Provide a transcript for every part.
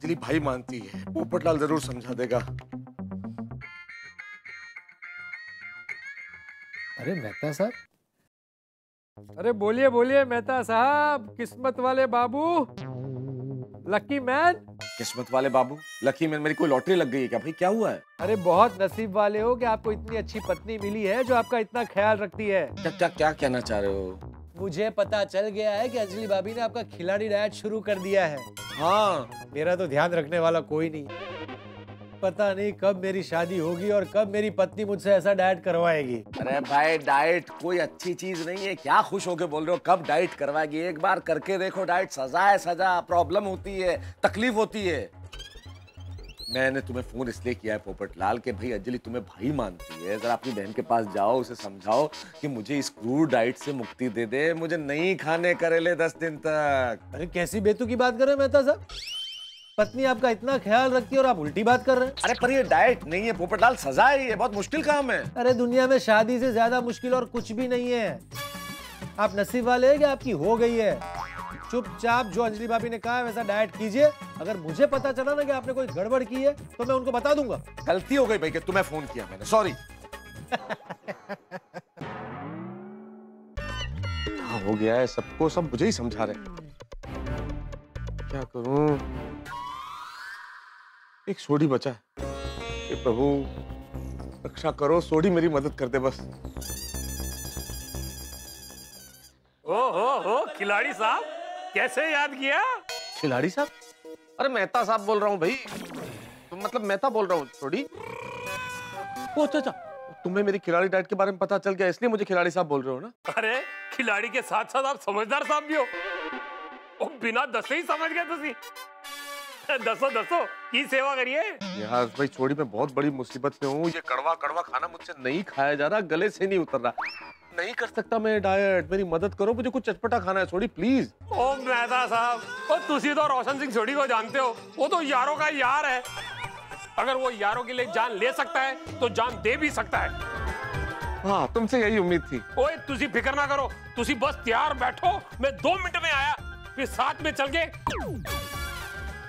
अंजलि भाई मानती है, पोपटलाल जरूर समझा देगा। अरे मेहता साहब। अरे बोलिए बोलिए मेहता साहब, किस्मत वाले बाबू, लकी मैन। किस्मत वाले बाबू, लकी मैन, मेरी कोई लॉटरी लग गई है क्या भाई? क्या हुआ है? अरे बहुत नसीब वाले हो कि आपको इतनी अच्छी पत्नी मिली है जो आपका इतना ख्याल रखती है। क्या क्या क्या कहना चाह रहे हो? मुझे पता चल गया है कि अंजलि भाभी ने आपका खिलाड़ी डाइट शुरू कर दिया है। हाँ, मेरा तो ध्यान रखने वाला कोई नहीं। पता नहीं कब मेरी शादी होगी और कब मेरी पत्नी मुझसे ऐसा डाइट करवाएगी। अरे भाई डाइट कोई अच्छी चीज नहीं है, क्या खुश होके बोल रहे हो? कब डाइट करवाएगी? एक बार करके देखो डाइट, सजा है सजा, प्रॉब्लम होती है, तकलीफ होती है। मैंने तुम्हें फोन इसलिए किया है पोपटलाल के भाई अंजलि तुम्हें भाई मानती है, जरा अपनी बहन के पास जाओ, उसे समझाओ कि मुझे इस क्रूर डाइट से मुक्ति दे दे, मुझे नहीं खाने करेले 10 दिन तक। अरे कैसी बेतु की बात कर रहे हैं मेहता साहब? पत्नी आपका इतना ख्याल रखती है और आप उल्टी बात कर रहे हैं। अरे पर ये डाइट नहीं है पोपटलाल, सजा है, ये बहुत मुश्किल काम है। अरे दुनिया में शादी से ज्यादा मुश्किल और कुछ भी नहीं है। आप नसीब वाले हैं कि आपकी हो गई है। चुपचाप जो अंजलि भाभी ने कहा है वैसा डाइट कीजिए। अगर मुझे पता चला ना कि आपने कोई गड़बड़ की है तो मैं उनको बता दूंगा। गलती हो गई भाई कि तुम्हें फोन किया मैंने, सॉरी। हाँ हो गया है, सबको सब मुझे ही समझा रहे। क्या करूं? एक सोडी बचा है। हे प्रभु रक्षा करो, सोडी मेरी मदद कर दे बस। हो खिलाड़ी साहब, कैसे याद किया? खिलाड़ी साहब? अरे मेहता साहब बोल रहा हूँ भाई, तो मतलब मेहता बोल रहा हूँ। सोडी? ओ अच्छा, तुम्हें मेरी खिलाड़ी डाइट के बारे में पता चल गया इसलिए मुझे खिलाड़ी साहब बोल रहे हो ना? अरे खिलाड़ी के साथ साथ आप समझदार साहब भी हो। ओ, बिना दसे ही समझ गए तुसी। दसो दसो की सेवा करिए। यार भाई छोड़ी, मैं बहुत बड़ी मुसीबत में हूँ। ये कड़वा कड़वा खाना मुझसे नहीं खाया जा रहा, गले से नहीं उतर रहा, नहीं कर सकता मैं डाइट। मेरी मदद करो, मुझे कुछ चटपटा खाना है। छोड़ी प्लीज। ओ मेहता साहब, ओ तुसी तो रोशन सिंह सोडी को जानते हो, वो तो यारों का यार है। अगर वो यारों के लिए जान ले सकता है तो जान दे भी सकता है। हाँ तुमसे यही उम्मीद थी। ओए तुसी फिक्र ना करो, तुसी बस तैयार बैठो, मैं 2 मिनट में आया, फिर साथ में चल के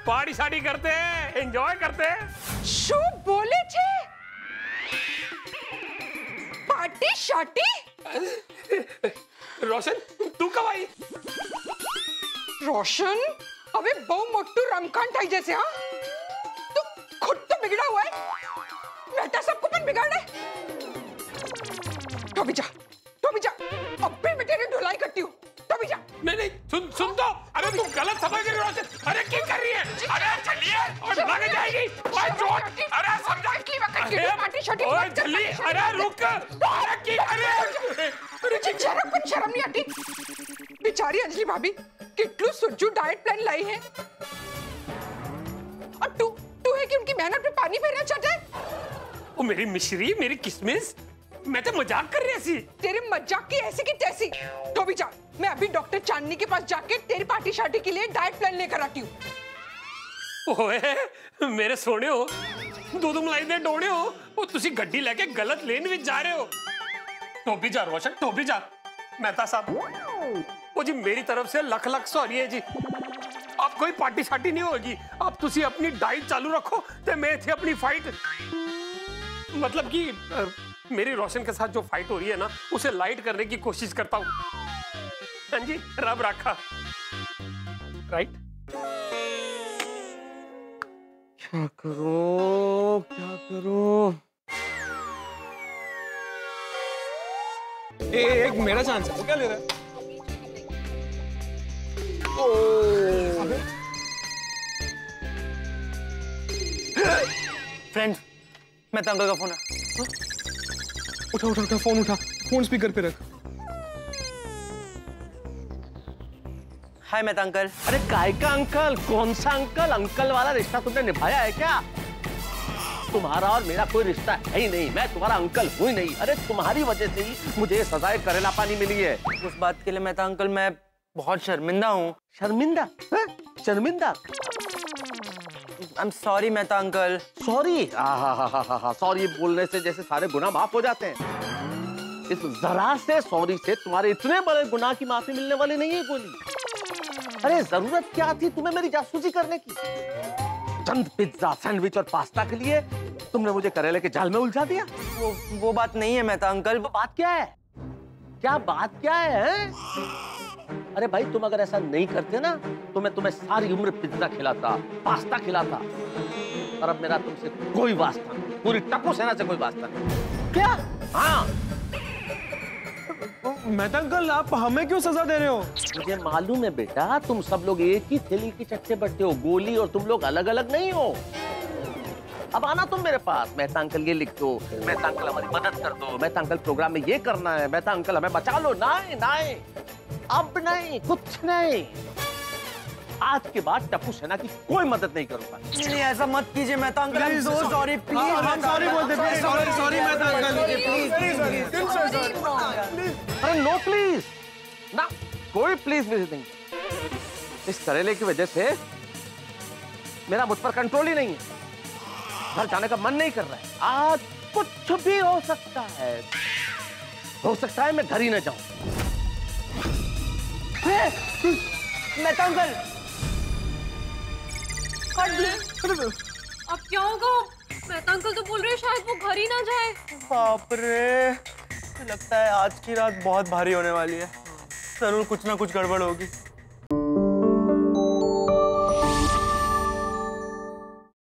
पार्टी शादी करते हैं, एंजॉय करते हैं। शू बोले छे? पार्टी शाटी? रोशन तू कब आई? रोशन अबे बहु मोटू रमकान ठाई जैसे। हाँ तू खुद तो बिगड़ा हुआ है, बेटा सबको पण बिगाड़े। तो भी जा अबे मैं तेरी धुलाई करती हूँ। तो भी जा। नहीं सुन तो, अरे तू गलत समझ रही है रोशन। अरे क्या कर रही है? अरे चलिए और लग जाएगी। ओए चोट, अरे समझा की वक्त की पार्टी शादी। ओए जल्दी, अरे रुक, अरे की अरे शर्म नहीं आती? बेचारी अंजलि भाभी कितलू सुज्जू डाइट प्लान लाई है और तू है कि उनकी मेहनत पे पानी फेरना चाहता है। ओ मेरी मिश्री, मेरी किसमिस, मैं तो मजाक कर रही थी। तेरे मजाक की ऐसी की तैसी। तो भी जा, मैं अभी डॉक्टर चांदनी के पास जाके तेरी पार्टी शादी के लिए डाइट प्लान लेकर आती हूँ। ओए मेरे सोने हो, दूध मलाई दे डोने हो, वो तुसी गड्डी लेके गलत लेन में जा रहे हो। तो भी जा रोशन, तो भी जा। मेहता साहब, वो जी मेरी तरफ से लख लख सॉरी है जी। अब कोई पार्टी शाटी नहीं होगी। अब तुसी अपनी डाइट चालू रखो ते मैं थे अपनी फाइट, मतलब कि मेरी रोशन के साथ जो फाइट हो रही है ना, उसे लाइट करने की कोशिश करता हूँ। हाँ जी, रब रखा। राइट? क्या करूं? एक मेरा चांस है, वो क्या ले रहा है? फ्रेंड, मैं अंकल का फोन है। उठा फोन उठा, फोन स्पीकर पे रख। हाय मेहता अंकल। अरे काय का अंकल? कौन सा अंकल? अंकल वाला रिश्ता तुमने निभाया है क्या? तुम्हारा और मेरा कोई रिश्ता है ही नहीं, मैं तुम्हारा अंकल हूँ ही नहीं। अरे तुम्हारी वजह से ही मुझे सजाए करेला पानी मिली है। उस बात के लिए मेहता अंकल मैं बहुत शर्मिंदा हूँ। शर्मिंदा? शर्मिंदा? I am sorry Mehta uncle. Sorry? Sorry बोलने से जैसे सारे गुनाह माफ हो जाते हैं। इस जरा से सॉरी से तुम्हारे इतने बड़े गुनाह की माफी मिलने वाली नहीं है गोली। अरे जरूरत क्या थी तुम्हें मेरी जासूसी करने की? चंद पिज्जा, सैंडविच और पास्ता के लिए तुमने मुझे करेले के जाल में उलझा दिया। वो बात नहीं है मेहता अंकल। वो बात क्या है? क्या बात क्या है? अरे भाई, तुम अगर ऐसा नहीं करते ना तो मैं तुम्हें सारी उम्र पिज्जा खिलाता, पास्ता खिलाता, और अब मेरा तुमसे कोई वास्ता नहीं, पूरी टप्पू सेना से कोई वास्ता नहीं। क्या? हाँ, मेहता अंकल, आप हमें क्यों सजा दे रहे हो? मुझे मालूम है बेटा, तुम सब लोग एक ही थैली के चट्टे बट्टे हो, गोली और तुम लोग अलग अलग नहीं हो। अब आना तुम मेरे पास, मेहता अंकल ये लिख दो, मेहता अंकल हमारी मदद कर दो, मेहता अंकल प्रोग्राम में ये करना है, मेहता अंकल हमें बचा लो। नहीं नहीं, अब नहीं, कुछ नहीं। आज के बाद टप्पू सेना की कोई मदद नहीं करूंगा। नहीं, ऐसा मत कीजिए Mehta uncle. I'm so sorry, please। हम सॉरी बोलते हैं। Sorry Mehta uncle. अरे नो प्लीज ना, कोई प्लीज नहीं। इस करेले की वजह से मेरा मुझ पर कंट्रोल ही नहीं है। घर जाने का मन नहीं कर रहा है। आज कुछ भी हो सकता है, हो सकता है मैं घर ही न जाऊं। मेहता अंकल, अब क्या होगा? मेहता अंकल तो बोल रहे हैं शायद वो घर ही ना जाए। बाप रे, लगता है आज की रात बहुत भारी होने वाली है। जरूर कुछ ना कुछ गड़बड़ होगी।